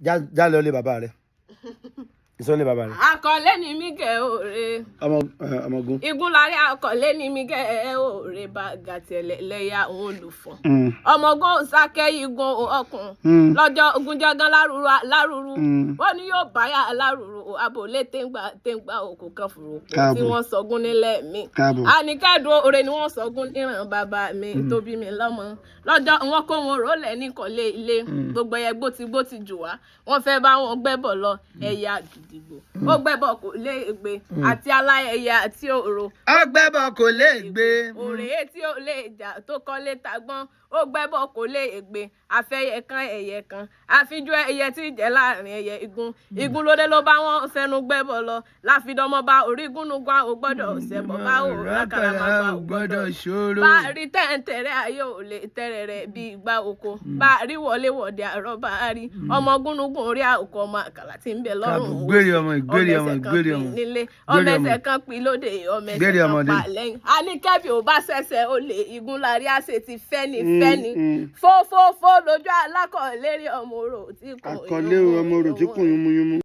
já lọ lé bàbá rẹ. Ìsọ́lé bàbá rẹ. Akọ̀lé ni mí kẹ́ òre. Ọmọgun. Igunlari akọ̀lé ni mí kẹ́ òre bá gàtẹ̀lẹ̀ lẹ́yà òun olùfọ̀n. Ọmọgun sákẹ́ igun ọkùn. Lọ́jọ́ ogunjọ́gán lárúurú. Wọ́n ní yóò báyà lárúurú abòlé téńgbà òkú kan fòròpọ̀ tí wọ́n sọgún nílẹ̀ mi. Àníkẹ́dùn òre ni wọ́n sọgún níran bàbá mi tó bí mi lọ́mọ. Lọ́jọ́ wọn kó wọn rólẹ̀ ní kọ́lé ilé. Gbogbo ẹyẹ gbó ti jù wá. Wọ́n fẹ́ bá wọn gbẹ́bọ̀ lọ ẹ̀yà gidigbo. Ó gbẹ́bọ̀ kò lè gbé àti aláyẹyẹ àti òro. Ó gbẹ́bọ̀ kò lè gbé. Òrèé tí ó lè jà tó kọ́lé tagbọ́n. Ó gbẹ́bọ̀ kò lè gbé afẹ́yẹ kan ẹyẹ kan. Àfijú ẹyẹ tí jẹ́ láàrin ẹyẹ igun. Igun lóde ló bá wọn fẹnu gbẹ́bọ̀ lọ. Láfidọ́mọ bá orígúnnugún ò gbọ́dọ̀ ṣẹ̀bọ̀ bá ò rákàràmàgbà ò gbọ́dọ̀ ṣòro. Bá rí tẹ́ǹtẹ̀rẹ́ ayé ò lè tẹ́rẹ̀ rẹ̀ bí ìgbà oko. Bá rí wọléwọ̀de àrọ́ bá rí. Ọmọ gúnnugún orí àkókò ọmọ àkàlà tí ń bẹ lọ́rùn. Ìgbéri ọmọ. Ọmọ ẹsẹ̀ kan pin lóde ọmọ ẹsẹ̀ kan pa lẹ́yìn. A ní kẹ́bí ò bá ṣẹ̀ṣẹ̀ ó lè Igunlari àṣẹ ti fẹ́ni. Fó lójú alákọ̀ọ́lérí ọmọ orò tí kò yúnmú.